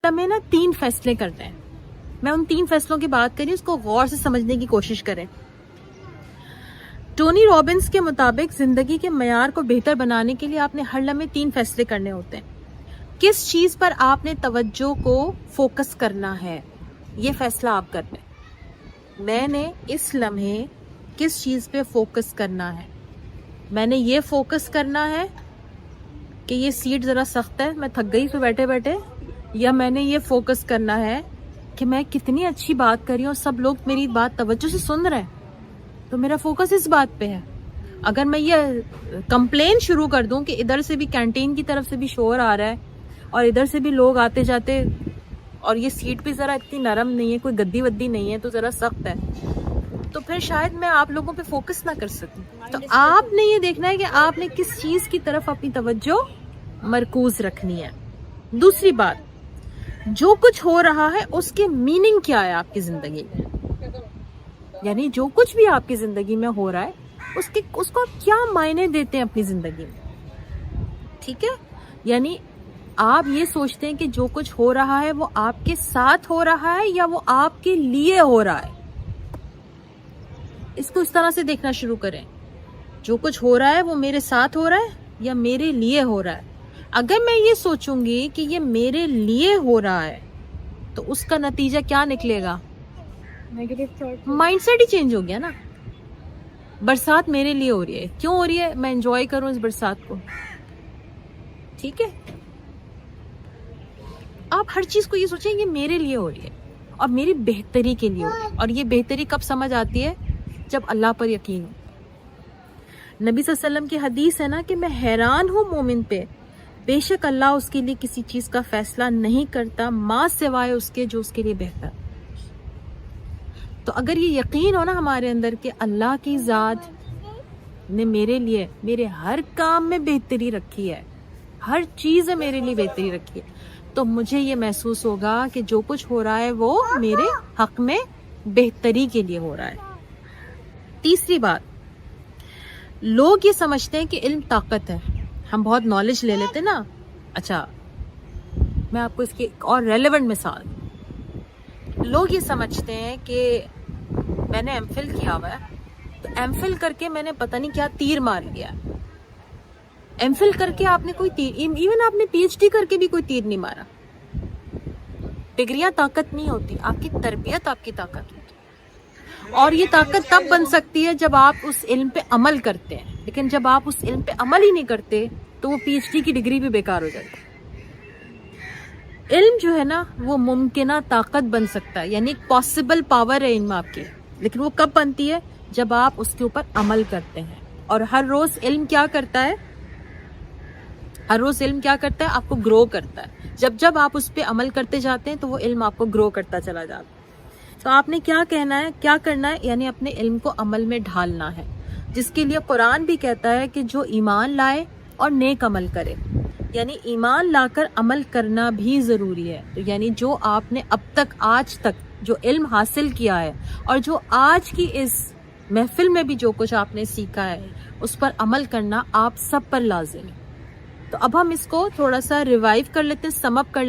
لمحے نا 3 فیصلے کرتے ہیں. میں ان 3 فیصلوں کی بات کری، اس کو غور سے سمجھنے کی کوشش کریں. ٹونی رابنس کے مطابق زندگی کے معیار کو بہتر بنانے کے لیے آپ نے ہر لمحے 3 فیصلے کرنے ہوتے ہیں. کس چیز پر آپ نے توجہ کو فوکس کرنا ہے، یہ فیصلہ آپ کر لیں. میں نے اس لمحے کس چیز پہ فوکس کرنا ہے. میں نے یہ فوکس کرنا ہے کہ یہ سیٹ ذرا سخت ہے، میں تھک گئی تو بیٹھے بیٹھے، یا میں نے یہ فوکس کرنا ہے کہ میں کتنی اچھی بات کر رہی ہوں اور سب لوگ میری بات توجہ سے سن رہے ہیں، تو میرا فوکس اس بات پہ ہے. اگر میں یہ کمپلین شروع کر دوں کہ ادھر سے بھی کینٹین کی طرف سے بھی شور آ رہا ہے اور ادھر سے بھی لوگ آتے جاتے، اور یہ سیٹ بھی ذرا اتنی نرم نہیں ہے، کوئی گدی ودی نہیں ہے، تو ذرا سخت ہے، تو پھر شاید میں آپ لوگوں پہ فوکس نہ کر سکوں. تو آپ نے یہ دیکھنا ہے کہ آپ نے کس چیز کی طرف اپنی توجہ مرکوز رکھنی ہے. دوسری بات، جو کچھ ہو رہا ہے اس کے میننگ کیا ہے آپ کی زندگی میں. یعنی جو کچھ بھی آپ کی زندگی میں ہو رہا ہے اس کو کیا معنی دیتے ہیں اپنی زندگی میں. ٹھیک ہے، یعنی آپ یہ سوچتے ہیں کہ جو کچھ ہو رہا ہے وہ آپ کے ساتھ ہو رہا ہے یا وہ آپ کے لیے ہو رہا ہے. اس کو اس طرح سے دیکھنا شروع کریں، جو کچھ ہو رہا ہے وہ میرے ساتھ ہو رہا ہے یا میرے لیے ہو رہا ہے. اگر میں یہ سوچوں گی کہ یہ میرے لیے ہو رہا ہے تو اس کا نتیجہ کیا نکلے گا؟ مائنڈ سیٹ ہی چینج ہو گیا نا. برسات میرے لیے ہو رہی ہے، کیوں ہو رہی ہے؟ میں انجوائے کروں اس برسات کو. ٹھیک ہے، آپ ہر چیز کو یہ سوچیں یہ میرے لیے ہو رہی ہے اور میری بہتری کے لیے ہو رہی ہے. اور یہ بہتری کب سمجھ آتی ہے؟ جب اللہ پر یقین ہو. نبی صلی اللہ علیہ وسلم کی حدیث ہے نا کہ میں حیران ہوں مومن پہ، بے شک اللہ اس کے لیے کسی چیز کا فیصلہ نہیں کرتا ماں سوائے اس کے جو اس کے لیے بہتر. تو اگر یہ یقین ہو نا ہمارے اندر کہ اللہ کی ذات نے میرے لیے میرے ہر کام میں بہتری رکھی ہے، ہر چیز میں میرے لیے بہتری رکھی ہے، تو مجھے یہ محسوس ہوگا کہ جو کچھ ہو رہا ہے وہ میرے حق میں بہتری کے لیے ہو رہا ہے. تیسری بات، لوگ یہ سمجھتے ہیں کہ علم طاقت ہے. ہم بہت نالج لے لیتے نا. اچھا، میں آپ کو اس کی ایک اور ریلیونٹ مثال، لوگ یہ سمجھتے ہیں کہ میں نے ایم فل کیا ہوا ہے تو ایم فل کر کے میں نے پتہ نہیں کیا تیر مار لیا. ایم فل کر کے آپ نے کوئی تیر، ایون آپ نے پی ایچ ڈی کر کے بھی کوئی تیر نہیں مارا. ڈگریاں طاقت نہیں ہوتی، آپ کی تربیت آپ کی طاقت ہوتی. اور یہ طاقت تب بن سکتی ہے جب آپ اس علم پہ عمل کرتے ہیں، لیکن جب آپ اس علم پہ عمل ہی نہیں کرتے تو وہ پی ایچ ڈی کی ڈگری بھی بیکار ہو جاتی ہے. علم جو ہے نا وہ ممکنہ طاقت بن سکتا ہے، یعنی ایک پاسبل پاور ہے علم آپ کی، لیکن وہ کب بنتی ہے؟ جب آپ اس کے اوپر عمل کرتے ہیں. اور ہر روز علم کیا کرتا ہے؟ ہر روز علم کیا کرتا ہے؟ آپ کو گرو کرتا ہے. جب آپ اس پہ عمل کرتے جاتے ہیں تو وہ علم آپ کو گرو کرتا چلا جاتا ہے. تو آپ نے کیا کہنا ہے، کیا کرنا ہے؟ یعنی اپنے علم کو عمل میں ڈھالنا ہے، جس کے لیے قرآن بھی کہتا ہے کہ جو ایمان لائے اور نیک عمل کرے. یعنی ایمان لا کر عمل کرنا بھی ضروری ہے. تو یعنی جو آپ نے اب تک آج تک جو علم حاصل کیا ہے اور جو آج کی اس محفل میں بھی جو کچھ آپ نے سیکھا ہے اس پر عمل کرنا آپ سب پر لازم ہے. تو اب ہم اس کو تھوڑا سا ریوائیو کر لیتے ہیں، سم اپ کر